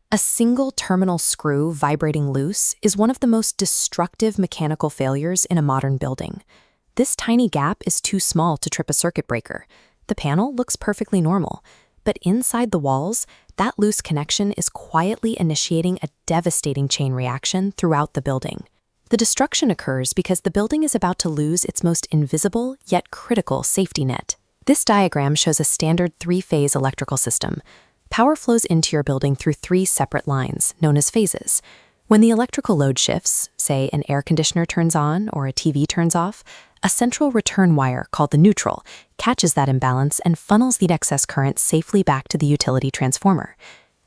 A single terminal screw vibrating loose is one of the most destructive mechanical failures in a modern building. This tiny gap is too small to trip a circuit breaker. The panel looks perfectly normal, but inside the walls, that loose connection is quietly initiating a devastating chain reaction throughout the building. The destruction occurs because the building is about to lose its most invisible yet critical safety net. This diagram shows a standard three-phase electrical system. Power flows into your building through three separate lines, known as phases. When the electrical load shifts, say an air conditioner turns on or a TV turns off, a central return wire called the neutral catches that imbalance and funnels the excess current safely back to the utility transformer.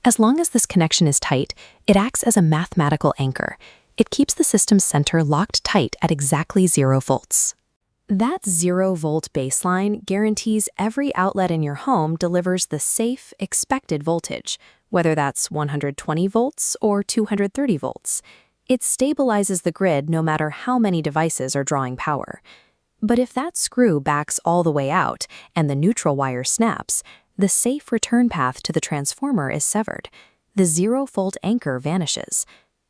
As long as this connection is tight, it acts as a mathematical anchor. It keeps the system's center locked tight at exactly 0 volts. That 0-volt baseline guarantees every outlet in your home delivers the safe, expected voltage, whether that's 120 volts or 230 volts. It stabilizes the grid no matter how many devices are drawing power. But if that screw backs all the way out and the neutral wire snaps, the safe return path to the transformer is severed. The 0-volt anchor vanishes.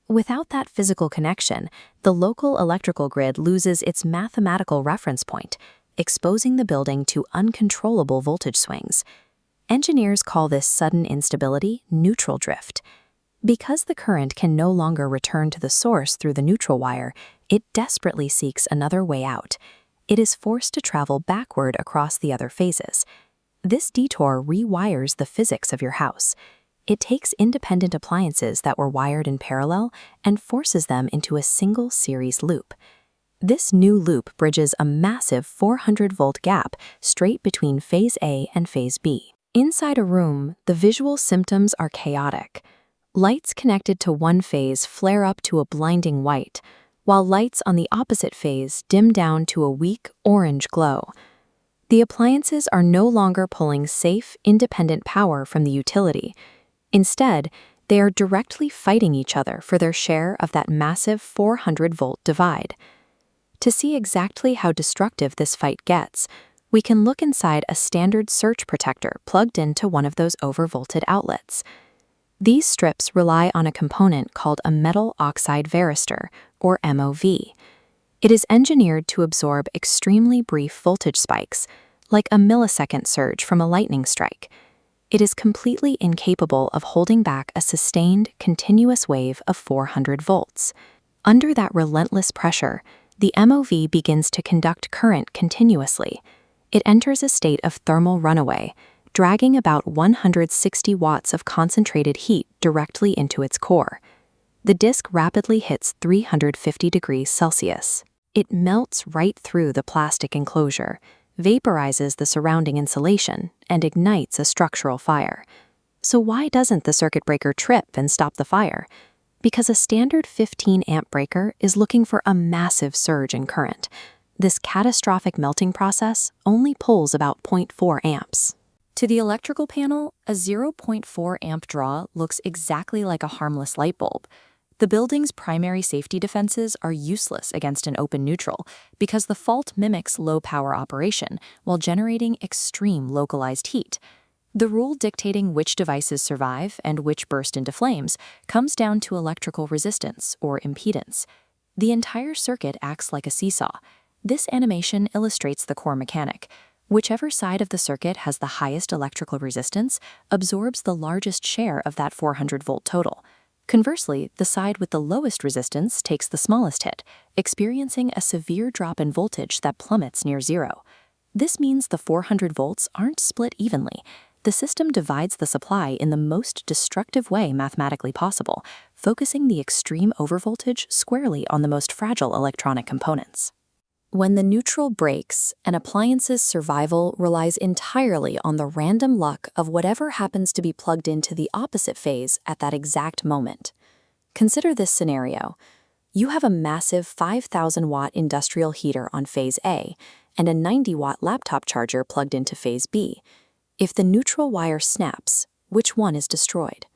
Without that physical connection, the local electrical grid loses its mathematical reference point, exposing the building to uncontrollable voltage swings. Engineers call this sudden instability neutral drift. Because the current can no longer return to the source through the neutral wire, it desperately seeks another way out. It is forced to travel backward across the other phases. This detour rewires the physics of your house. It takes independent appliances that were wired in parallel and forces them into a single series loop. This new loop bridges a massive 400-volt gap straight between phase A and phase B. Inside a room, the visual symptoms are chaotic. Lights connected to one phase flare up to a blinding white, while lights on the opposite phase dim down to a weak orange glow. The appliances are no longer pulling safe, independent power from the utility. Instead, they are directly fighting each other for their share of that massive 400-volt divide. To see exactly how destructive this fight gets, we can look inside a standard surge protector plugged into one of those overvolted outlets. These strips rely on a component called a metal oxide varistor, or MOV. It is engineered to absorb extremely brief voltage spikes, like a millisecond surge from a lightning strike. It is completely incapable of holding back a sustained, continuous wave of 400 volts. Under that relentless pressure, the MOV begins to conduct current continuously. It enters a state of thermal runaway, dragging about 160 watts of concentrated heat directly into its core. The disk rapidly hits 350 degrees Celsius. It melts right through the plastic enclosure, vaporizes the surrounding insulation, and ignites a structural fire. So why doesn't the circuit breaker trip and stop the fire? Because a standard 15-amp breaker is looking for a massive surge in current. This catastrophic melting process only pulls about 0.4 amps. To the electrical panel, a 0.4 amp draw looks exactly like a harmless light bulb. The building's primary safety defenses are useless against an open neutral because the fault mimics low-power operation while generating extreme localized heat. The rule dictating which devices survive and which burst into flames comes down to electrical resistance, or impedance. The entire circuit acts like a seesaw. This animation illustrates the core mechanic. Whichever side of the circuit has the highest electrical resistance absorbs the largest share of that 400-volt total. Conversely, the side with the lowest resistance takes the smallest hit, experiencing a severe drop in voltage that plummets near zero. This means the 400 volts aren't split evenly. The system divides the supply in the most destructive way mathematically possible, focusing the extreme overvoltage squarely on the most fragile electronic components. When the neutral breaks, an appliance's survival relies entirely on the random luck of whatever happens to be plugged into the opposite phase at that exact moment. Consider this scenario. You have a massive 5,000-watt industrial heater on phase A and a 90-watt laptop charger plugged into phase B. If the neutral wire snaps, which one is destroyed?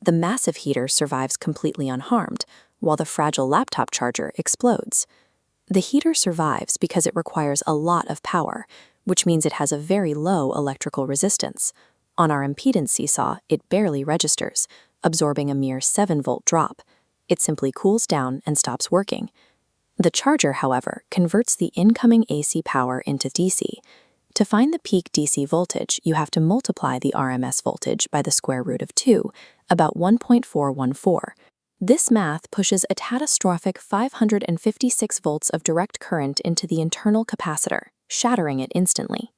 The massive heater survives completely unharmed, while the fragile laptop charger explodes. The heater survives because it requires a lot of power, which means it has a very low electrical resistance. On our impedance seesaw, it barely registers, absorbing a mere 7-volt drop. It simply cools down and stops working. The charger, however, converts the incoming AC power into DC. To find the peak DC voltage, you have to multiply the RMS voltage by the square root of 2, about 1.414. This math pushes a catastrophic 556 volts of direct current into the internal capacitor, shattering it instantly.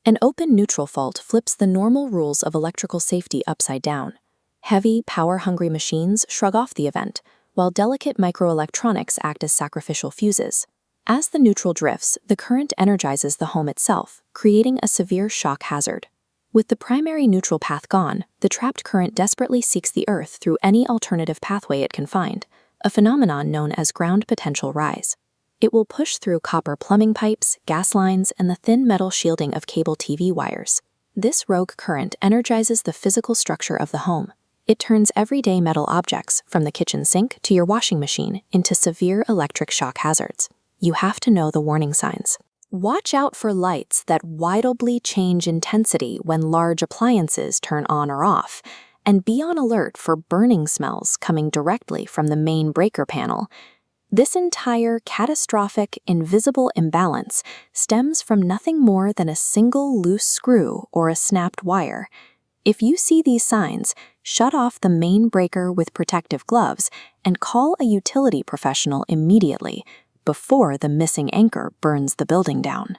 An open neutral fault flips the normal rules of electrical safety upside down. Heavy, power-hungry machines shrug off the event, while delicate microelectronics act as sacrificial fuses. As the neutral drifts, the current energizes the home itself, creating a severe shock hazard. With the primary neutral path gone, the trapped current desperately seeks the earth through any alternative pathway it can find, a phenomenon known as ground potential rise. It will push through copper plumbing pipes, gas lines, and the thin metal shielding of cable TV wires. This rogue current energizes the physical structure of the home. It turns everyday metal objects, from the kitchen sink to your washing machine, into severe electric shock hazards. You have to know the warning signs. Watch out for lights that widely change intensity when large appliances turn on or off, and be on alert for burning smells coming directly from the main breaker panel. This entire catastrophic, invisible imbalance stems from nothing more than a single loose screw or a snapped wire. If you see these signs, shut off the main breaker with protective gloves and call a utility professional immediately, before the missing anchor burns the building down.